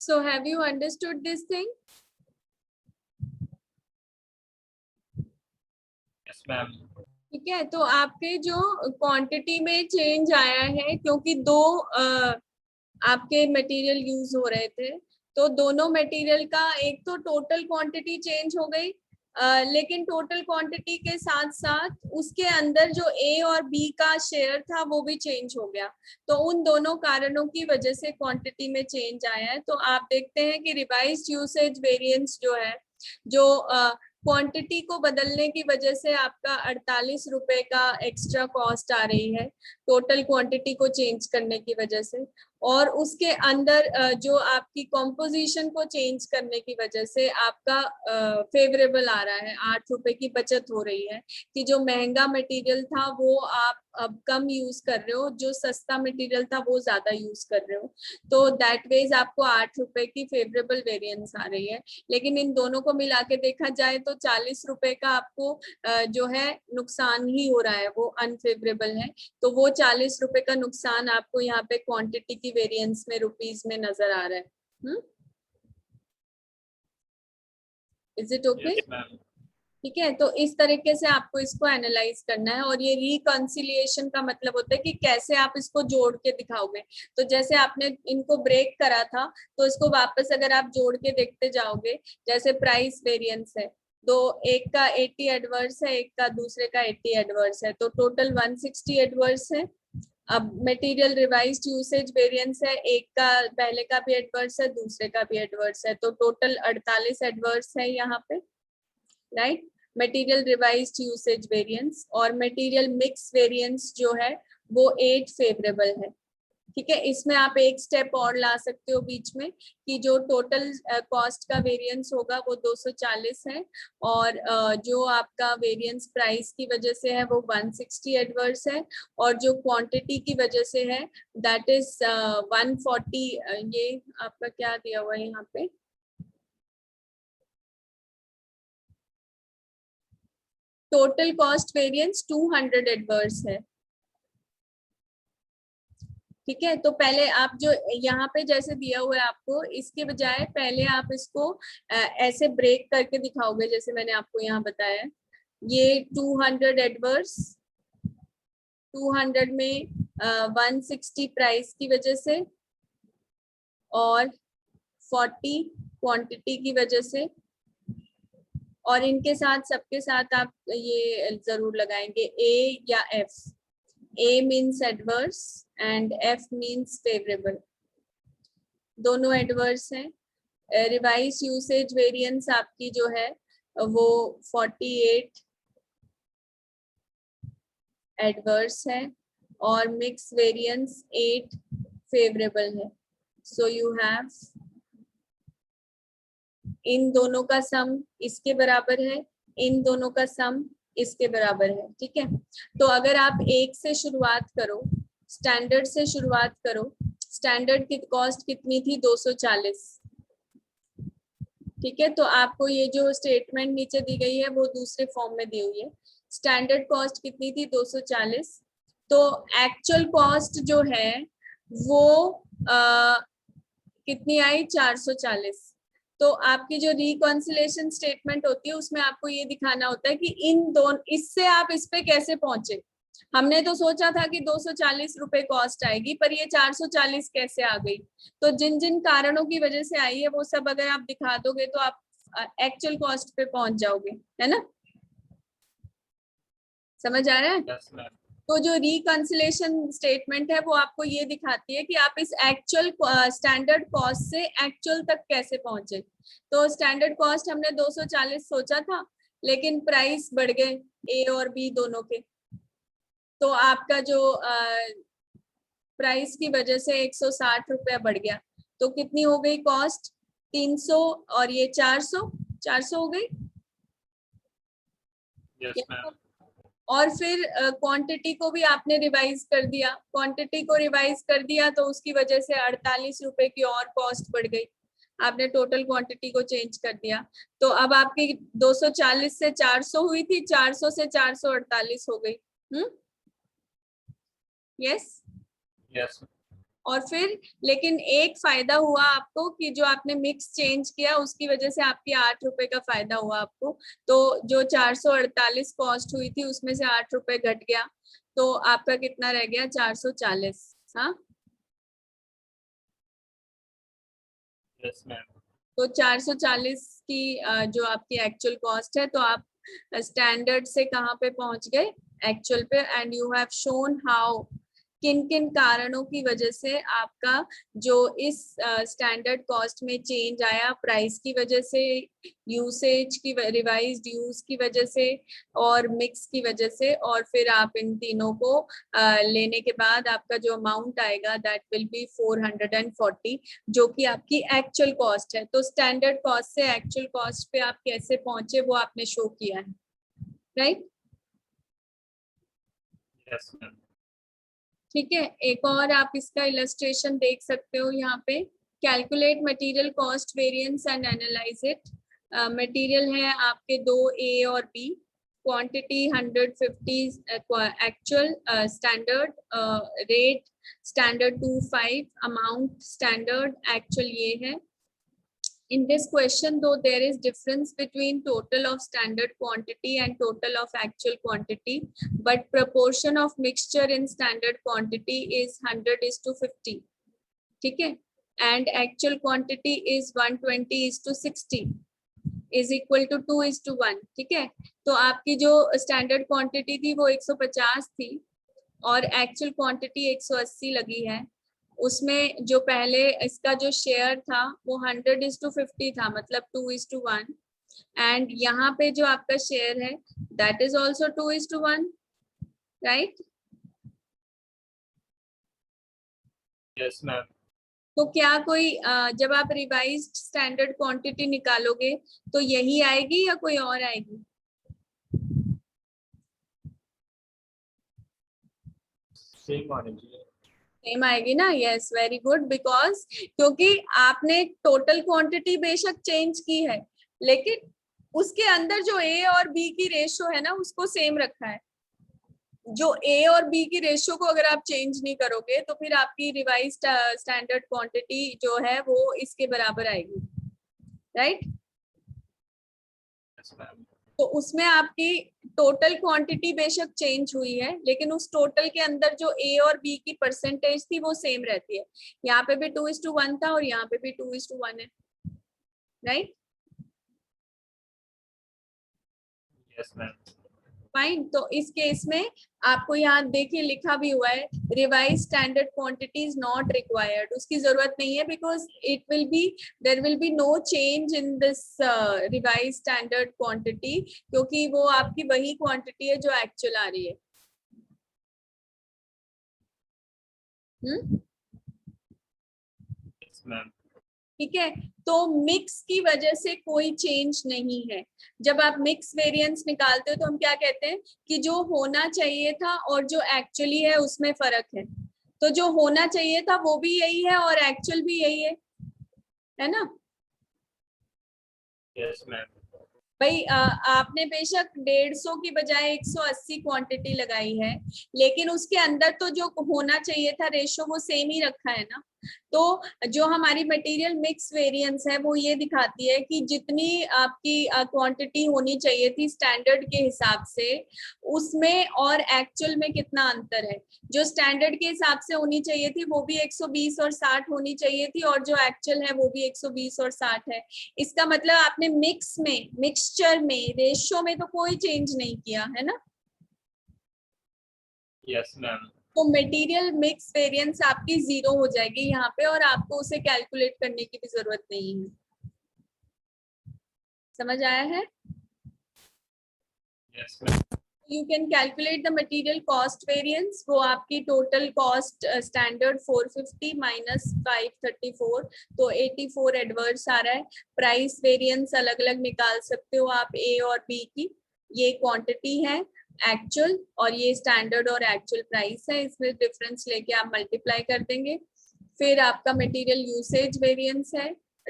So have you understood this thing? Yes, ma'am. ठीक है, तो आपके जो क्वांटिटी में चेंज आया है क्योंकि दो आपके मटेरियल यूज हो रहे थे, तो दोनों मटेरियल का एक तो टोटल क्वांटिटी चेंज हो गई, लेकिन टोटल क्वांटिटी के साथ साथ उसके अंदर जो ए और बी का शेयर था वो भी चेंज हो गया। तो उन दोनों कारणों की वजह से क्वांटिटी में चेंज आया है। तो आप देखते हैं कि रिवाइज्ड यूसेज वेरिएंस जो है, जो क्वांटिटी को बदलने की वजह से आपका 48 रुपए का एक्स्ट्रा कॉस्ट आ रही है टोटल क्वांटिटी को चेंज करने की वजह से, और उसके अंदर जो आपकी कॉम्पोजिशन को चेंज करने की वजह से आपका फेवरेबल आ रहा है, 8 रुपए की बचत हो रही है कि जो महंगा मटेरियल था वो आप अब कम यूज कर रहे हो, जो सस्ता मटेरियल था वो ज्यादा यूज कर रहे हो। तो दैट वेज आपको 8 रुपए की फेवरेबल वेरिएंस आ रही है। लेकिन इन दोनों को मिला के देखा जाए तो 40 रुपए का आपको जो है नुकसान ही हो रहा है, वो अनफेवरेबल है। तो वो 40 रुपए का नुकसान आपको यहाँ पे क्वांटिटी की वेरिएंस में रुपीस में नजर आ रहा है। Is it okay? Yes, ma'am. ठीक है, तो इस तरीके से आपको इसको एनालाइज करना है। और ये रिकंसिलिएशन का मतलब होता है कि कैसे आप इसको जोड़ के दिखाओगे। तो जैसे आपने इनको ब्रेक करा था, तो इसको वापस अगर आप जोड़ के देखते जाओगे, जैसे प्राइस वेरिएंस है, तो एक का 80 एडवर्स है, एक का दूसरे का 80 एडवर्स है, तो टोटल 160 एडवर्स है। अब मटेरियल रिवाइज्ड यूसेज वेरिएंस है, एक का पहले का भी एडवर्स है, दूसरे का भी एडवर्स है, तो टोटल 48 एडवर्स है यहाँ पे, right. Material revised usage variance और मटेरियल मिक्स वेरिएंस जो है वो 8 फेवरेबल है। ठीक है, इसमें आप एक स्टेप और ला सकते हो बीच में कि जो टोटल कॉस्ट का वेरिएंस होगा वो 240 है, और जो आपका वेरिएंस प्राइस की वजह से है वो 160 एडवर्स है, और जो क्वांटिटी की वजह से है दैट इज 140। ये आपका क्या दिया हुआ है यहाँ पे, टोटल कॉस्ट वेरिएंस 200 एडवर्स है। ठीक है, तो पहले आप जो यहाँ पे जैसे दिया हुआ है आपको, इसके बजाय पहले आप इसको ऐसे ब्रेक करके दिखाओगे जैसे मैंने आपको यहाँ बताया। ये 200 एडवर्स, 200 में 160 प्राइस की वजह से और 40 क्वांटिटी की वजह से, और इनके साथ सबके साथ आप ये जरूर लगाएंगे ए या F. A means adverse and F means favourable, दोनों एडवर्स हैं। रिवाइज यूसेज वेरिएंस आपकी जो है वो 48 एडवर्स है और मिक्स वेरिएंस 8 फेवरेबल है। सो यू हैव इन दोनों का सम इसके बराबर है, इन दोनों का सम इसके बराबर है। ठीक है, तो अगर आप एक से शुरुआत करो, स्टैंडर्ड से शुरुआत करो, स्टैंडर्ड की कॉस्ट कितनी थी 240। ठीक है, तो आपको ये जो स्टेटमेंट नीचे दी गई है वो दूसरे फॉर्म में दी हुई है। स्टैंडर्ड कॉस्ट कितनी थी 240, तो एक्चुअल कॉस्ट जो है वो कितनी आई 440। तो आपकी जो रिकॉन्सिलेशन स्टेटमेंट होती है उसमें आपको ये दिखाना होता है कि इन दोनों, इससे आप इस पे कैसे पहुंचे। हमने तो सोचा था कि 240 रुपए कॉस्ट आएगी, पर ये 440 कैसे आ गई। तो जिन जिन कारणों की वजह से आई है वो सब अगर आप दिखा दोगे तो आप एक्चुअल कॉस्ट पे पहुंच जाओगे, है ना। समझ आ रहा है? Yes, ma'am. तो जो रिकंसिलेशन स्टेटमेंट है वो आपको ये दिखाती है कि आप इस एक्चुअल स्टैंडर्ड कॉस्ट से एक्चुअल तक कैसे पहुंचे। तो स्टैंडर्ड कॉस्ट हमने 240 सोचा था, लेकिन प्राइस बढ़ गए ए और बी दोनों के, तो आपका जो प्राइस की वजह से 160 रुपया बढ़ गया। तो कितनी हो गई कॉस्ट 300, और ये 400 हो गई। Yes, ma'am. और फिर क्वांटिटी को भी आपने रिवाइज कर दिया, क्वांटिटी को रिवाइज कर दिया तो उसकी वजह से 48 रुपए की और कॉस्ट बढ़ गई, आपने टोटल क्वांटिटी को चेंज कर दिया। तो अब आपकी 240 से 400 हुई थी, 400 से 448 हो गई। Yes Yes. और फिर लेकिन एक फायदा हुआ आपको कि जो आपने मिक्स चेंज किया उसकी वजह से आपकी 8 रुपए का फायदा हुआ आपको। तो जो 448 कॉस्ट हुई थी उसमें से 8 रुपए घट गया, तो आपका कितना रह गया? 440। हाँ, यस मैम। तो 440 की जो आपकी एक्चुअल कॉस्ट है, तो आप स्टैंडर्ड से कहाँ पे पहुंच गए? एक्चुअल पे। And you have shown how किन किन कारणों की वजह से आपका जो इस स्टैंडर्ड कॉस्ट में चेंज आया, प्राइस की वजह से, यूसेज की, रिवाइज्ड यूज की वजह से और मिक्स की वजह से, और फिर आप इन तीनों को लेने के बाद आपका जो अमाउंट आएगा दैट विल बी 440, जो कि आपकी एक्चुअल कॉस्ट है। तो स्टैंडर्ड कॉस्ट से एक्चुअल कॉस्ट पे आप कैसे पहुंचे वो आपने शो किया है, राइट? Yes ma'am. ठीक है, एक और आप इसका इलस्ट्रेशन देख सकते हो यहाँ पे। Calculate material cost variance and analyse it. Material है आपके 2 ए और B, quantity 150, actual standard, rate standard 25, amount standard, actual ये है। In this question, though, there is difference between total of standard quantity and total of actual quantity, but proportion of mixture in standard quantity is 100:50. ठीक है? And actual quantity is 120:60 is equal to 2:1. ठीक है? तो आपकी जो standard quantity थी वो 150 थी और actual quantity 180 लगी है। उसमें जो पहले इसका जो शेयर था वो 100:50 था, मतलब 2:1, एंड यहाँ पे जो आपका शेयर है that is also 2:1, right? Yes ma'am. तो क्या कोई जब आप रिवाइज्ड स्टैंडर्ड क्वांटिटी निकालोगे तो यही आएगी या कोई और आएगी? सेम आएगी। सेम आएगी ना? Yes, very good. बिकॉज क्योंकि आपने टोटल क्वांटिटी बेशक चेंज की है, लेकिन उसके अंदर जो ए और बी की रेशो है ना उसको सेम रखा है। जो ए और बी की रेशो को अगर आप चेंज नहीं करोगे तो फिर आपकी रिवाइज्ड स्टैंडर्ड क्वांटिटी जो है वो इसके बराबर आएगी, राइट? Yes ma'am. तो उसमें आपकी टोटल क्वांटिटी बेशक चेंज हुई है, लेकिन उस टोटल के अंदर जो ए और बी की परसेंटेज थी वो सेम रहती है। यहाँ पे भी 2:1 था और यहाँ पे भी 2:1 है, राइट? Yes ma'am. फाइन। तो इस केस में आपको यहाँ देखिए लिखा भी हुआ है revise standard quantity is not required, उसकी जरूरत नहीं है, because it will be there will be no change in this revise standard quantity, क्योंकि वो आपकी वही क्वांटिटी है जो एक्चुअल आ रही है। Yes ma'am. ठीक है, तो मिक्स की वजह से कोई चेंज नहीं है। जब आप मिक्स वेरिएंस निकालते हो तो हम क्या कहते हैं कि जो होना चाहिए था और जो एक्चुअली है उसमें फर्क है। तो जो होना चाहिए था वो भी यही है और एक्चुअल भी यही है ना? Yes ma'am. भाई आपने बेशक 150 की बजाय 180 क्वांटिटी लगाई है, लेकिन उसके अंदर तो जो होना चाहिए था रेशो वो सेम ही रखा है ना। तो जो हमारी मटेरियल मिक्स वेरिएंस है वो ये दिखाती है कि जितनी आपकी क्वांटिटी होनी चाहिए थी स्टैंडर्ड के हिसाब से उसमें और एक्चुअल में कितना अंतर है। जो स्टैंडर्ड के हिसाब से होनी चाहिए थी वो भी 120 और 60 होनी चाहिए थी, और जो एक्चुअल है वो भी 120 और 60 है। इसका मतलब आपने मिक्स में, मिक्सचर में, रेशियो में तो कोई चेंज नहीं किया है ना। Yes ma'am. तो मटेरियल मिक्स वेरिएंस आपकी 0 हो जाएगी यहाँ पे, और आपको उसे कैलकुलेट करने की भी जरूरत नहीं है। समझ आया है? Yes ma'am. You can calculate the material cost variance. वो आपकी टोटल कॉस्ट स्टैंडर्ड 450 माइनस 534, तो 84 एडवर्स आ रहा है। प्राइस वेरिएंस अलग अलग निकाल सकते हो आप ए और बी की। ये क्वांटिटी है एक्चुअल और ये स्टैंडर्ड और एक्चुअल प्राइस है, इसमें डिफरेंस लेके आप मल्टीप्लाई कर देंगे। फिर आपका मटेरियल यूसेज वेरिएंस है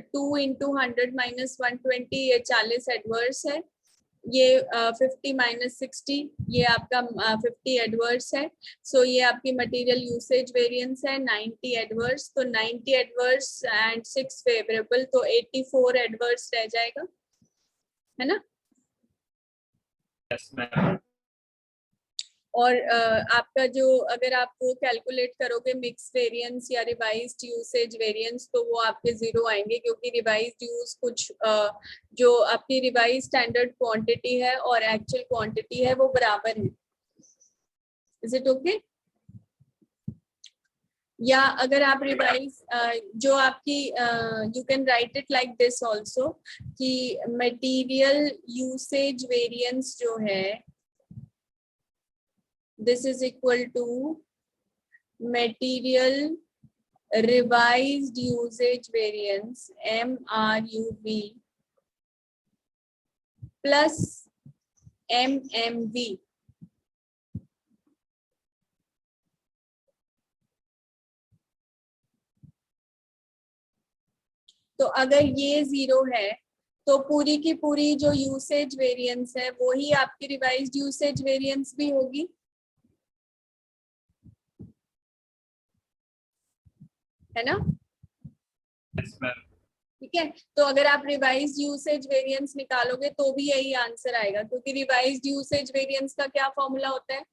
2 × 100 - 120, ये 40 एडवर्स है। ये 50 माइनस 60, ये आपका 50 एडवर्स है। सो ये आपकी मटेरियल यूसेज वेरिएंस है 90 एडवर्स, तो 90 एडवर्स एंड 6 फेवरेबल, तो 84 एडवर्स रह जाएगा, है ना। Yes ma'am. और आपका जो, अगर आप वो कैलकुलेट करोगे मिक्स वेरिएंस या रिवाइज्ड यूसेज वेरिएंस, तो वो आपके जीरो आएंगे, क्योंकि रिवाइज्ड यूज कुछ जो आपकी रिवाइज स्टैंडर्ड क्वांटिटी है और एक्चुअल क्वांटिटी है वो बराबर है। Is it okay? या अगर आप रिवाइज जो आपकी you can write it like this also, कि मटेरियल यूसेज वेरिएंस जो है this is equal to material revised usage variance MRUV plus MMV। तो अगर ये जीरो है तो पूरी की पूरी जो यूसेज वेरिएंस है वो ही आपकी रिवाइज्ड यूसेज वेरिएंस भी होगी, है ना। Yes ma'am. ठीक है, तो अगर आप रिवाइज्ड यूसेज वेरिएंस निकालोगे तो भी यही आंसर आएगा, क्योंकि रिवाइज्ड यूसेज वेरिएंस का क्या फॉर्मूला होता है,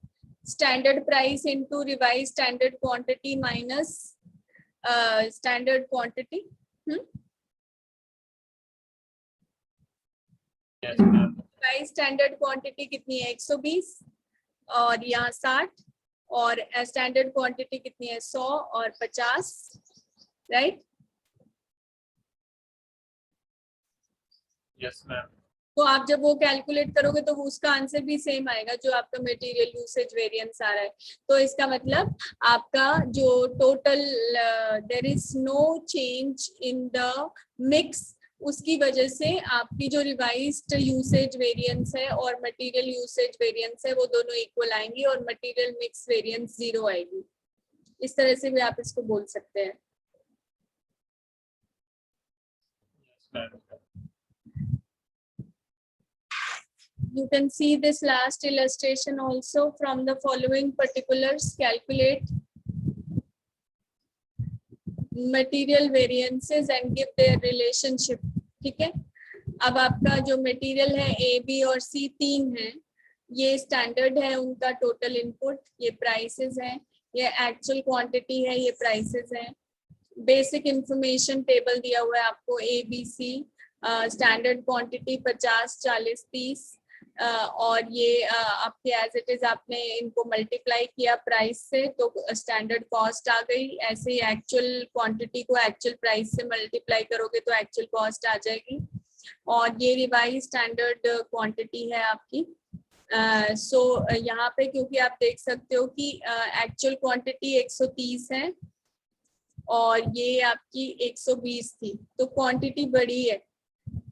standard price into revise standard quantity minus standard quantity. Yes ma'am. Price standard quantity कितनी है 120 और यहाँ 60, और स्टैंडर्ड क्वांटिटी कितनी है 100 और 50, राइट। Yes ma'am. तो आप जब वो कैलकुलेट करोगे तो उसका आंसर भी सेम आएगा जो आपका मटेरियल यूसेज वेरिएंस आ रहा है। तो इसका मतलब आपका जो total there is no change in the mix, उसकी वजह से आपकी जो रिवाइज्ड यूसेज वेरिएंस है और मटेरियल यूसेज वेरिएंस है वो दोनों इक्वल आएंगी और मटेरियल मिक्स वेरिएंस जीरो आएगी। इस तरह से भी आप इसको बोल सकते हैं। Yes ma'am. You can see this last illustration also. From the following particulars, calculate material variances and give their relationship. ठीक है, अब आपका जो मटेरियल है ए बी और सी तीन है, ये स्टैंडर्ड है उनका टोटल इनपुट, ये प्राइसेस हैं, ये एक्चुअल क्वांटिटी है, ये प्राइसेस हैं। बेसिक इंफॉर्मेशन टेबल दिया हुआ है आपको A B C, standard quantity 50 40 30, और ये आपके एज इट इज आपने इनको मल्टीप्लाई किया प्राइस से तो स्टैंडर्ड कॉस्ट आ गई। ऐसे ही एक्चुअल क्वांटिटी को एक्चुअल प्राइस से मल्टीप्लाई करोगे तो एक्चुअल कॉस्ट आ जाएगी, और ये रिवाइज स्टैंडर्ड क्वांटिटी है आपकी। सो यहाँ पे क्योंकि आप देख सकते हो कि एक्चुअल क्वांटिटी 130 है और ये आपकी 120 थी, तो क्वांटिटी बढ़ी है।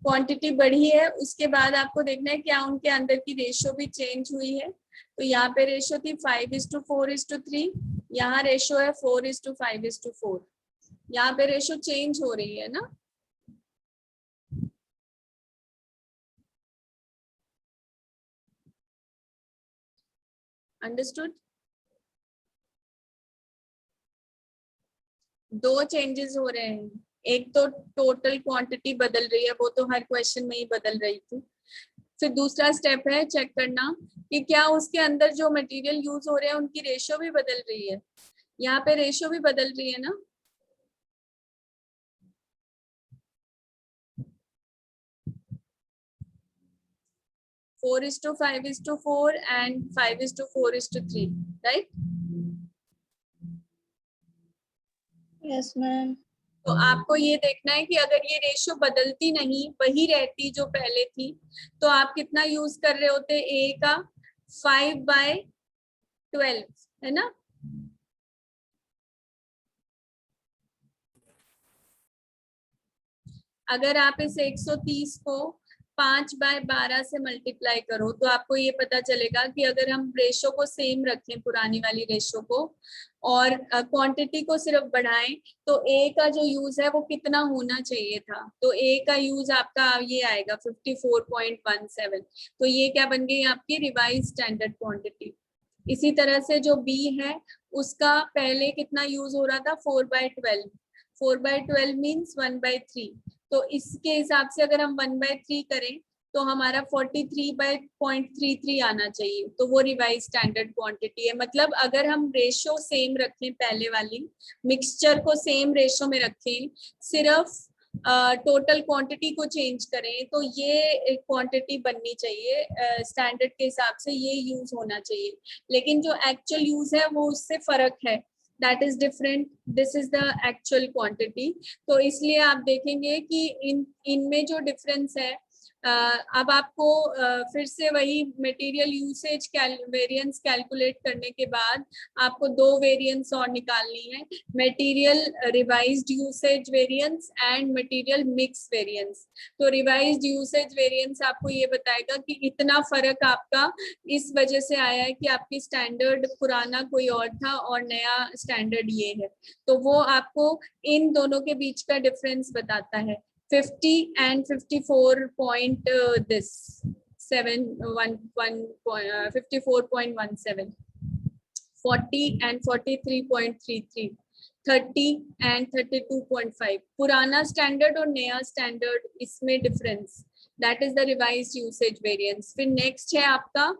क्वांटिटी बढ़ी है उसके बाद आपको देखना है क्या उनके अंदर की रेशो भी चेंज हुई है। तो यहाँ पे रेशो थी 5:4:3, यहाँ रेशो है 4:5:4। यहाँ पे रेशो चेंज हो रही है ना। अंडरस्टूड? दो चेंजेस हो रहे हैं, एक तो टोटल क्वांटिटी बदल रही है, वो तो हर क्वेश्चन में ही बदल रही थी। फिर दूसरा स्टेप है चेक करना कि क्या उसके अंदर जो मटेरियल यूज हो रहे हैं उनकी रेशो भी बदल रही है। यहाँ पे रेशो भी बदल रही है ना। Four is to 5:4 and 5:4:3, right. Yes ma'am. तो आपको ये देखना है कि अगर ये रेशो बदलती नहीं, वही रहती जो पहले थी, तो आप कितना यूज कर रहे होते ए का 5/12, है ना। अगर आप इस 130 को 5/12 से मल्टीप्लाई करो तो आपको ये पता चलेगा कि अगर हम रेशो को सेम रखें, पुरानी वाली रेशो को, और क्वांटिटी को सिर्फ बढ़ाएं, तो ए का जो यूज है वो कितना होना चाहिए था। तो ए का यूज आपका ये आएगा 54.17। तो ये क्या बन गई आपकी रिवाइज स्टैंडर्ड क्वांटिटी। इसी तरह से जो बी है उसका पहले कितना यूज हो रहा था, 4/12। 4/12 मीन्स 1/3। तो इसके हिसाब से अगर हम 1/3 करें तो हमारा 43/0.33 आना चाहिए। तो वो रिवाइज स्टैंडर्ड क्वांटिटी है। मतलब अगर हम रेशो सेम रखें, पहले वाली मिक्सचर को सेम रेशो में रखें, सिर्फ टोटल क्वांटिटी को चेंज करें, तो ये क्वांटिटी बननी चाहिए स्टैंडर्ड के हिसाब से, ये यूज होना चाहिए। लेकिन जो एक्चुअल यूज है वो उससे फर्क है, that is different, this is the actual quantity. तो इसलिए आप देखेंगे कि इनमें जो डिफरेंस है, अब आपको फिर से वही मटेरियल यूसेज वेरिएंस कैलकुलेट करने के बाद आपको दो वेरिएंस और निकालनी है, material revised usage variance and material mix variance. तो रिवाइज्ड यूसेज वेरिएंस आपको ये बताएगा कि इतना फर्क आपका इस वजह से आया है कि आपकी स्टैंडर्ड पुराना कोई और था और नया स्टैंडर्ड ये है। तो वो आपको इन दोनों के बीच का डिफरेंस बताता है। 50 and 54 point this 54.17, 40 and 43.33, 30 and 32.5। पुराना स्टैंडर्ड और नया स्टैंडर्ड, इसमें difference, that is the revised usage variance. फिर नेक्स्ट है आपका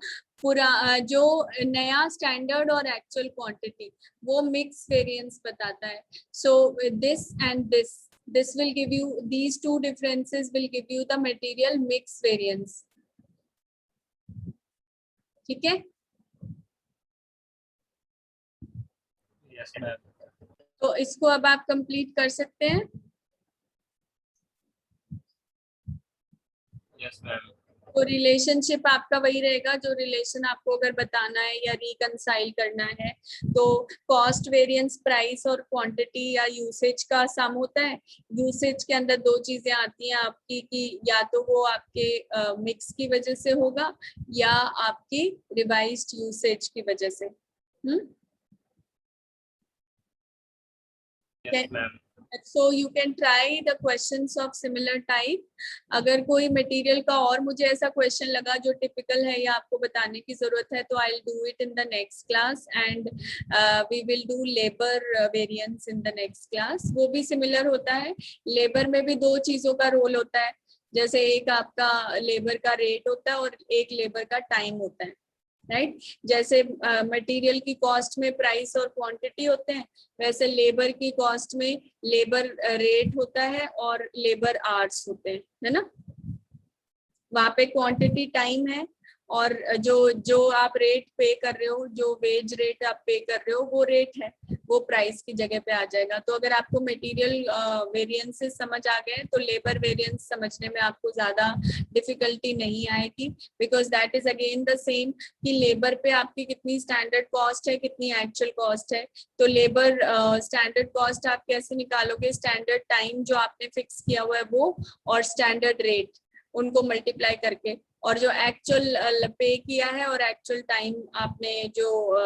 जो नया स्टैंडर्ड और एक्चुअल क्वांटिटी, वो मिक्स वेरिएंस बताता है। So this and this will give you, these two differences will give you the material mix variance। ठीक है? Yes, ma'am. तो इसको अब आप कंप्लीट कर सकते हैं। Yes, ma'am. तो रिलेशनशिप आपका वही रहेगा, जो रिलेशन आपको अगर बताना है या रिकंसाइल करना है, तो कॉस्ट वेरिएंस प्राइस और क्वांटिटी या यूसेज का सम होता है। यूसेज के अंदर दो चीजें आती हैं आपकी, कि या तो वो आपके मिक्स की वजह से होगा या आपकी रिवाइज्ड यूसेज की वजह से। Yes, ma'am. So you can try the questions of similar type। अगर कोई मटेरियल का और मुझे ऐसा क्वेश्चन लगा जो टिपिकल है या आपको बताने की जरूरत है, तो I will do it in the next class, and we will do labour variance in the next class. वो भी सिमिलर होता है। लेबर में भी दो चीजों का रोल होता है, जैसे एक आपका लेबर का रेट होता है और एक लेबर का टाइम होता है, राइट। जैसे मटेरियल की कॉस्ट में प्राइस और क्वांटिटी होते हैं, वैसे लेबर की कॉस्ट में लेबर रेट होता है और लेबर आवर्स होते हैं, है ना। वहां पे क्वांटिटी टाइम है, और जो आप रेट पे कर रहे हो, जो वेज रेट आप पे कर रहे हो, वो रेट है, वो प्राइस की जगह पे आ जाएगा। तो अगर आपको मटेरियल वेरिएंसेस समझ आ गए तो लेबर वेरिएंस समझने में आपको ज्यादा डिफिकल्टी नहीं आएगी, because that is again the same कि लेबर पे आपकी कितनी स्टैंडर्ड कॉस्ट है, कितनी एक्चुअल कॉस्ट है। तो लेबर स्टैंडर्ड कॉस्ट आप कैसे निकालोगे, स्टैंडर्ड टाइम जो आपने फिक्स किया हुआ है वो, और स्टैंडर्ड रेट, उनको मल्टीप्लाई करके, और जो एक्चुअल पे किया है और एक्चुअल टाइम आपने जो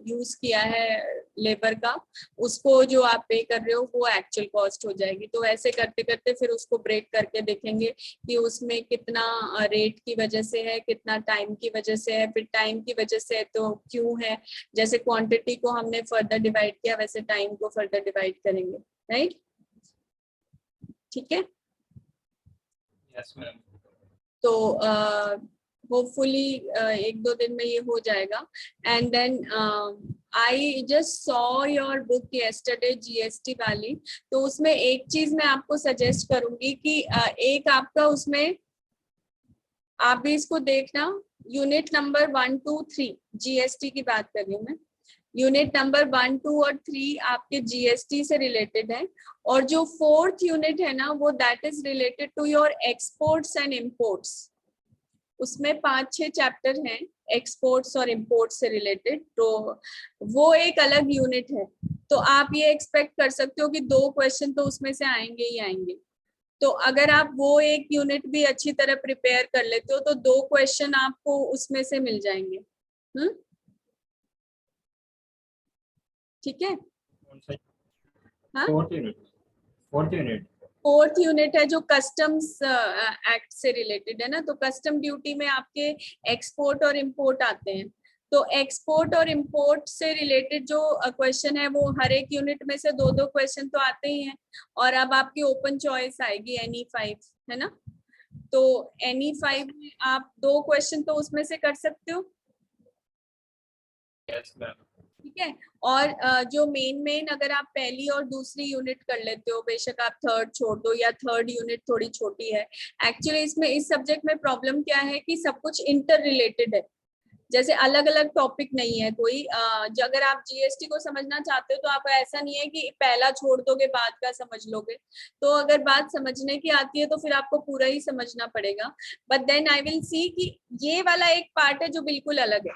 यूज किया है लेबर का, उसको जो आप पे कर रहे हो वो एक्चुअल कॉस्ट हो जाएगी। तो ऐसे करते करते फिर उसको ब्रेक करके देखेंगे कि उसमें कितना रेट की वजह से है, कितना टाइम की वजह से है, फिर टाइम की वजह से है तो क्यों है। जैसे क्वांटिटी को हमने फर्दर डिवाइड किया, वैसे टाइम को फर्दर डिवाइड करेंगे, राइट। ठीक है। Yes, ma'am. तो होपफुली 1-2 दिन में ये हो जाएगा। And then I just saw your book yesterday, GST वाली। तो उसमें एक चीज मैं आपको सजेस्ट करूंगी कि एक आपका उसमें आप भी इसको देखना, यूनिट नंबर 1, 2, 3, जीएसटी की बात कर रही हूँ मैं। यूनिट नंबर 1, 2 और 3 आपके जीएसटी से रिलेटेड है, और जो 4th यूनिट है ना, वो that is related to your exports and imports. उसमें 5-6 चैप्टर हैं एक्सपोर्ट्स और इंपोर्ट्स से रिलेटेड, तो वो एक अलग यूनिट है। तो आप ये एक्सपेक्ट कर सकते हो कि 2 क्वेश्चन तो उसमें से आएंगे ही आएंगे। तो अगर आप वो एक यूनिट भी अच्छी तरह प्रिपेयर कर लेते हो तो 2 क्वेश्चन आपको उसमें से मिल जाएंगे। ठीक है। हाँ, फोर्थ यूनिट है जो कस्टम्स एक्ट से रिलेटेड है ना, तो कस्टम ड्यूटी में आपके एक्सपोर्ट और इंपोर्ट आते हैं। तो एक्सपोर्ट और इंपोर्ट से रिलेटेड जो क्वेश्चन है वो हर एक यूनिट में से 2-2 क्वेश्चन तो आते ही हैं। और अब आपकी ओपन चॉइस आएगी एनी 5, है ना। तो एनी 5 में आप 2 क्वेश्चन तो उसमें से कर सकते हो। Yes ma'am. ठीक है। और जो मेन अगर आप पहली और दूसरी यूनिट कर लेते हो, बेशक आप थर्ड छोड़ दो या थर्ड यूनिट थोड़ी छोटी है। एक्चुअली इसमें इस सब्जेक्ट में प्रॉब्लम क्या है कि सब कुछ इंटर रिलेटेड है, जैसे अलग अलग टॉपिक नहीं है कोई। अगर आप जीएसटी को समझना चाहते हो तो आप ऐसा नहीं है कि पहला छोड़ दोगे बाद का समझ लोगे। तो अगर बात समझने की आती है तो फिर आपको पूरा ही समझना पड़ेगा। But then I will see कि ये वाला एक पार्ट है जो बिल्कुल अलग है।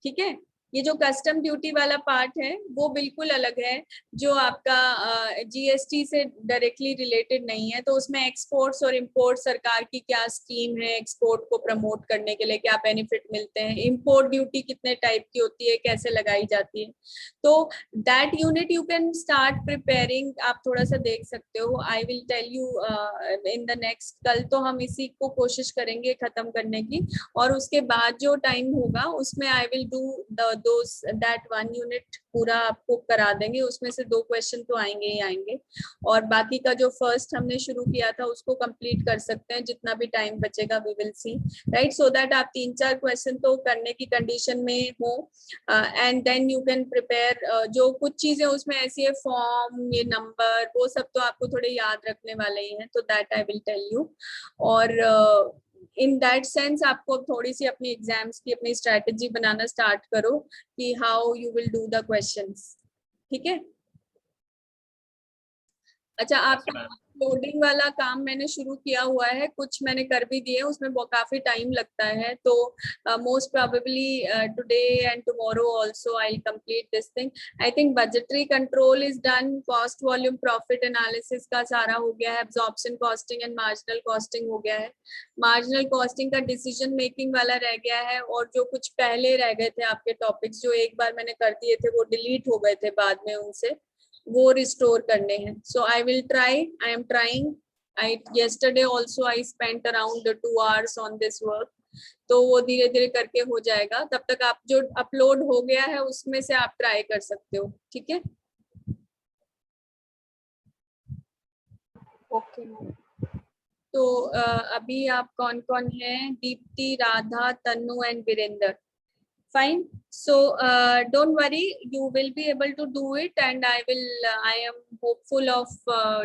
ठीक है। ये जो कस्टम ड्यूटी वाला पार्ट है वो बिल्कुल अलग है, जो आपका जीएसटी से डायरेक्टली रिलेटेड नहीं है। तो उसमें एक्सपोर्ट्स और इंपोर्ट, सरकार की क्या स्कीम है एक्सपोर्ट को प्रमोट करने के लिए, क्या बेनिफिट मिलते हैं, इंपोर्ट ड्यूटी कितने टाइप की होती है, कैसे लगाई जाती है। तो that unit you can start preparing, आप थोड़ा सा देख सकते हो। I will tell you in the next. कल तो हम इसी को कोशिश करेंगे खत्म करने की, और उसके बाद जो टाइम होगा उसमें आई विल डू दैट 1 यूनिट पूरा आपको करा देंगे। उसमें से 2 क्वेश्चन तो आएंगे ही आएंगे, और बाकी का जो फर्स्ट हमने शुरू किया था उसको कंप्लीट कर सकते हैं जितना भी टाइम बचेगा। We will see, right, so that आप 3-4 क्वेश्चन तो करने की कंडीशन में हो। And then you can prepare. जो कुछ चीजें उसमें ऐसी है, फॉर्म, ये नंबर, वो सब तो आपको थोड़े याद रखने वाले ही हैं, तो that I will tell you. और इन दैट सेंस आपको थोड़ी सी अपनी एग्जाम्स की अपनी स्ट्रेटेजी बनाना स्टार्ट करो कि how you will do the questions. ठीक है। अच्छा, आपका कोडिंग वाला काम मैंने शुरू किया हुआ है, कुछ मैंने कर भी दिए, उसमें काफी टाइम लगता है। तो most probably today and tomorrow also I will complete this thing. I think budgetary control is done, cost volume profit analysis का सारा हो गया है, absorption costing and marginal costing हो गया है। मार्जिनल कॉस्टिंग का डिसीजन मेकिंग वाला रह गया है, और जो कुछ पहले रह गए थे आपके टॉपिक्स जो एक बार मैंने कर दिए थे वो डिलीट हो गए थे बाद में, उनसे वो रिस्टोर करने हैं। So I will try, I am trying. yesterday also I spent around 2 hours on this work। तो वो धीरे धीरे करके हो जाएगा। तब तक आप जो अपलोड हो गया है उसमें से आप ट्राई कर सकते हो। ठीक है। Okay ma'am. तो अभी आप कौन कौन हैं? Deepti, Radha, Tannu and Virendra. Fine. So don't worry, you will be able to do it, and I am hopeful of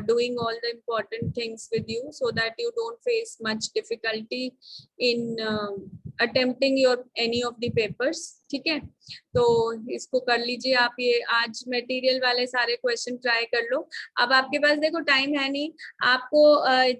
doing all the important things with you so that you don't face much difficulty in attempting your any of the papers। ठीक है। तो इसको कर लीजिए आप। ये आज material वाले सारे क्वेश्चन ट्राई कर लो। अब आपके पास देखो टाइम है नहीं, आपको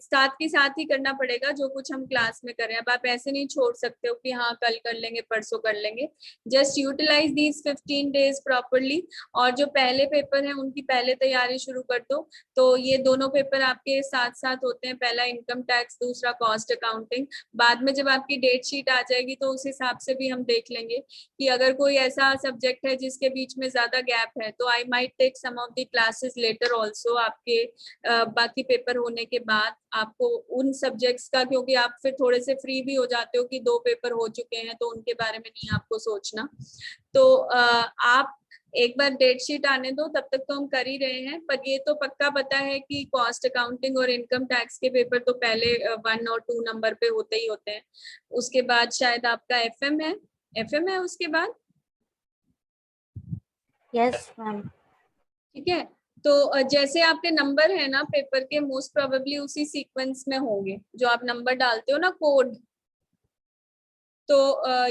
साथ के साथ ही करना पड़ेगा जो कुछ हम क्लास में करें। अब आप ऐसे नहीं छोड़ सकते हो कि हाँ कल कर लेंगे, परसों कर लेंगे। Just utilise these 15 days properly, और जो पहले पेपर है उनकी पहले तैयारी शुरू कर दो। तो ये दोनों पेपर आपके साथ साथ होते हैं, पहला इनकम टैक्स, दूसरा कॉस्ट अकाउंटिंग। बाद में जब आपकी डेट शीट आ जाएगी तो उस हिसाब से भी हम देख लेंगे कि अगर कोई ऐसा सब्जेक्ट है जिसके बीच में ज्यादा गैप है तो I might take some of the classes later also. आपके बाकी पेपर होने के बाद आपको उन सब्जेक्ट्स का, क्योंकि आप फिर थोड़े से फ्री भी हो जाते हो कि 2 पेपर हो चुके हैं तो उनके बारे में नहीं आपको सोचना। तो आप एक बार डेट शीट आने दो, तब तक तो हम कर ही रहे हैं। पर ये तो पक्का पता है कि कॉस्ट अकाउंटिंग और इनकम टैक्स के पेपर तो पहले 1 और 2 नंबर पे होते ही होते हैं। उसके बाद शायद आपका एफएम है उसके बाद। Yes ma'am. ठीक है। तो जैसे आपके नंबर है ना पेपर के, मोस्ट प्रोबेबली उसी सीक्वेंस में होंगे जो आप नंबर डालते हो ना, कोड। तो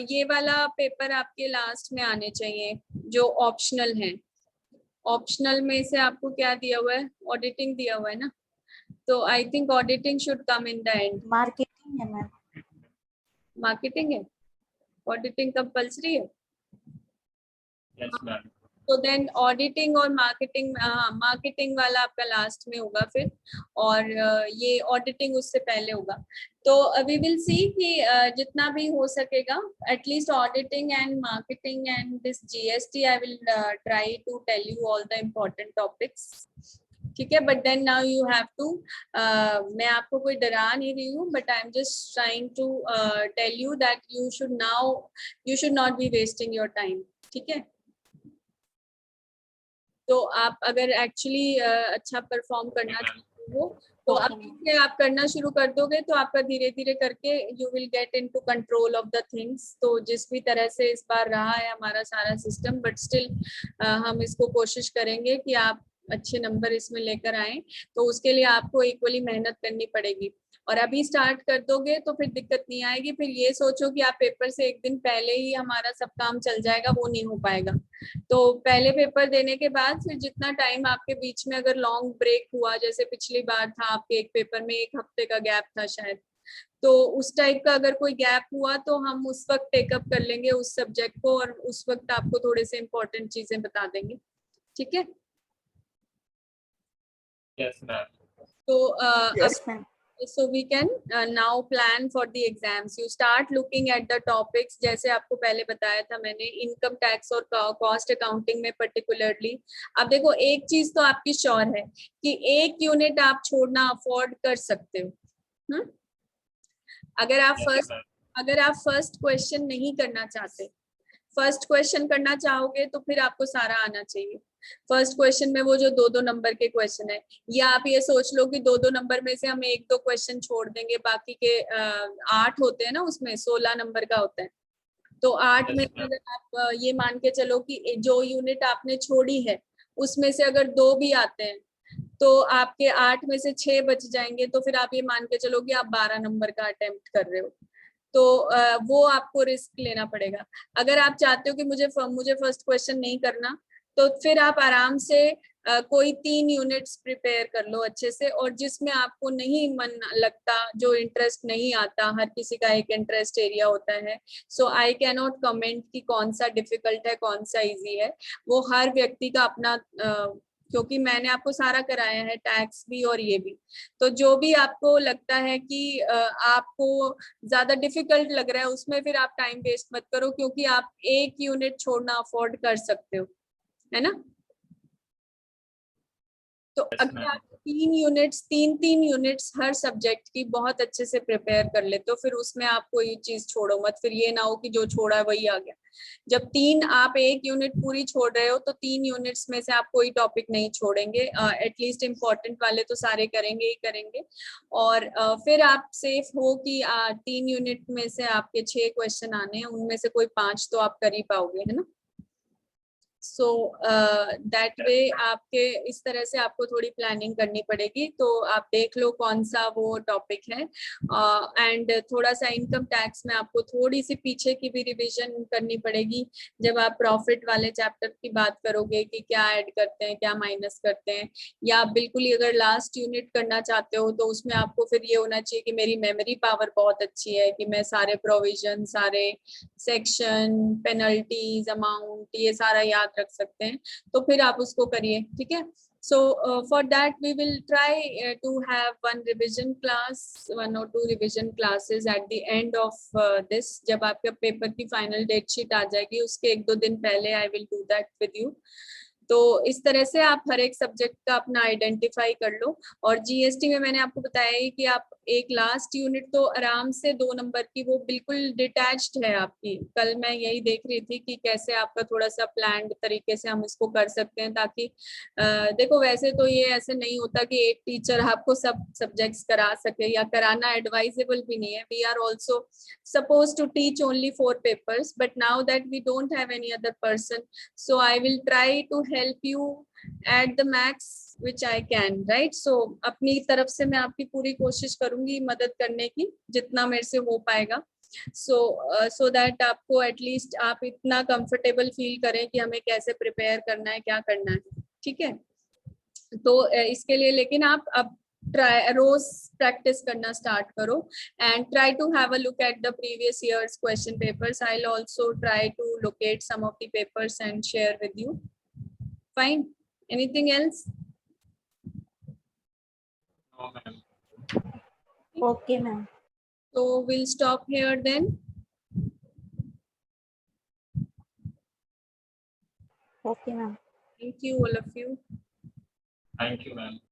ये वाला पेपर आपके लास्ट में आने चाहिए जो ऑप्शनल है। ऑप्शनल में से आपको क्या दिया हुआ है? ऑडिटिंग दिया हुआ है ना, तो I think auditing should come in the end. Marketing है मैम। मार्केटिंग है? ऑडिटिंग कंपल्सरी है? Yes ma'am. तो देन ऑडिटिंग और मार्केटिंग, मार्केटिंग वाला आपका लास्ट में होगा फिर, और ये ऑडिटिंग उससे पहले होगा। तो वी विल सी कि जितना भी हो सकेगा, at least auditing and marketing and this GST I will try to tell you all the important topics, ठीक है। But then now you have to, मैं आपको कोई डरा नहीं रही हूँ, but I am just trying to tell you that you should not be wasting your time, ठीक है। तो आप अगर एक्चुअली अच्छा परफॉर्म करना चाहते हो तो अभी से आप करना शुरू कर दोगे तो आपका धीरे धीरे करके you will get into control of the things. तो जिस भी तरह से इस बार रहा है हमारा सारा सिस्टम, बट स्टिल हम इसको कोशिश करेंगे कि आप अच्छे नंबर इसमें लेकर आए, तो उसके लिए आपको इक्वली मेहनत करनी पड़ेगी। और अभी स्टार्ट कर दोगे तो फिर दिक्कत नहीं आएगी, फिर ये सोचो कि आप पेपर से एक दिन पहले ही हमारा सब काम चल जाएगा, वो नहीं हो पाएगा। तो पहले पेपर देने के बाद फिर जितना टाइम आपके बीच में अगर लॉन्ग ब्रेक हुआ, जैसे पिछली बार था आपके एक पेपर में 1 हफ्ते का गैप था शायद, तो उस टाइप का अगर कोई गैप हुआ तो हम उस वक्त टेकअप कर लेंगे उस सब्जेक्ट को, और उस वक्त आपको थोड़े से इम्पोर्टेंट चीजें बता देंगे, ठीक है। Yes, ma'am. तो Yes, ma'am. so we can now plan for the exams. You start looking at the topics, जैसे आपको पहले बताया था मैंने, इनकम टैक्स और कॉस्ट अकाउंटिंग में पर्टिकुलरली। अब देखो एक चीज तो आपकी श्योर है कि एक यूनिट आप छोड़ना अफोर्ड कर सकते हो। अगर आप फर्स्ट क्वेश्चन नहीं करना चाहते, फर्स्ट क्वेश्चन करना चाहोगे तो फिर आपको सारा आना चाहिए। फर्स्ट क्वेश्चन में वो जो 2-2 नंबर के क्वेश्चन है, या आप ये सोच लो कि 2-2 नंबर में से हम 1-2 क्वेश्चन छोड़ देंगे, बाकी के 8 होते हैं ना, उसमें 16 नंबर का होता है। तो 8 में अगर आप ये मान के चलो कि जो यूनिट आपने छोड़ी है उसमें से अगर 2 भी आते हैं तो आपके 8 में से 6 बच जाएंगे, तो फिर आप ये मान के चलो कि आप 12 नंबर का अटेम्प्ट कर रहे हो। तो वो आपको रिस्क लेना पड़ेगा। अगर आप चाहते हो कि मुझे फर्स्ट क्वेश्चन नहीं करना, तो फिर आप आराम से कोई 3 यूनिट्स प्रिपेयर कर लो अच्छे से, और जिसमें आपको नहीं मन लगता, जो इंटरेस्ट नहीं आता, हर किसी का एक इंटरेस्ट एरिया होता है। सो आई कैन नॉट कमेंट कि कौन सा डिफिकल्ट है कौन सा इजी है, वो हर व्यक्ति का अपना, क्योंकि मैंने आपको सारा कराया है, टैक्स भी और ये भी। तो जो भी आपको लगता है कि आपको ज्यादा डिफिकल्ट लग रहा है उसमें फिर आप टाइम वेस्ट मत करो, क्योंकि आप एक यूनिट छोड़ना अफोर्ड कर सकते हो, है ना। तो अगर आप 3 यूनिट्स हर सब्जेक्ट की बहुत अच्छे से प्रिपेयर कर लेते हो, फिर उसमें आप कोई चीज छोड़ो मत, फिर ये ना हो कि जो छोड़ा है वही आ गया। जब 3 आप 1 यूनिट पूरी छोड़ रहे हो तो 3 यूनिट्स में से आप कोई टॉपिक नहीं छोड़ेंगे, एटलीस्ट इम्पोर्टेंट वाले तो सारे करेंगे ही करेंगे। और फिर आप सेफ हो कि 3 यूनिट में से आपके 6 क्वेश्चन आने हैं, उनमें से कोई 5 तो आप कर ही पाओगे, है ना। सो दैट वे आपके इस तरह से आपको थोड़ी प्लानिंग करनी पड़ेगी। तो आप देख लो कौन सा वो टॉपिक है, एंड थोड़ा सा इनकम टैक्स में आपको थोड़ी सी पीछे की भी रिवीजन करनी पड़ेगी। जब आप प्रॉफिट वाले चैप्टर की बात करोगे कि क्या ऐड करते हैं क्या माइनस करते हैं, या आप बिल्कुल ही अगर लास्ट यूनिट करना चाहते हो तो उसमें आपको फिर ये होना चाहिए कि मेरी मेमोरी पावर बहुत अच्छी है, कि मैं सारे प्रोविजन, सारे सेक्शन, पेनल्टीज, अमाउंट, ये सारा याद रख सकते हैं, तो फिर आप उसको करिए, ठीक है। So for that we will try to have 1 or 2 revision classes at the end of this. जब आपके पेपर की फाइनल डेट शीट आ जाएगी उसके 1-2 दिन पहले I will do that with you. तो इस तरह से आप हर एक सब्जेक्ट का अपना आइडेंटिफाई कर लो। और जीएसटी में मैंने आपको बताया ही कि आप एक लास्ट यूनिट तो आराम से 2 नंबर की, वो बिल्कुल डिटैच्ड है आपकी। कल मैं यही देख रही थी कि कैसे आपका थोड़ा सा प्लान्ड तरीके से हम इसको कर सकते हैं, ताकि देखो वैसे तो ये ऐसे नहीं होता कि एक टीचर आपको सब सब्जेक्ट्स करा सके, या कराना एडवाइजेबल भी नहीं है। We are also supposed to teach only 4 papers, but now that we don't have any other person, so I will try to help you at the max which I can, right? So अपनी तरफ से मैं आपकी पूरी कोशिश करूंगी मदद करने की, जितना मेरे से हो पाएगा, so that आपको एटलीस्ट आप इतना कंफर्टेबल फील करें कि हमें कैसे प्रिपेयर करना है, क्या करना है, ठीक है। तो इसके लिए लेकिन आप अब रोज प्रैक्टिस करना स्टार्ट करो, and try to have a look at the previous year's question papers. I'll also try to locate some of the papers and share with you. Fine. Anything else? No, ma'am. Okay, ma'am. So we'll stop here then. Okay, ma'am. Thank you, all of you. Thank you, ma'am.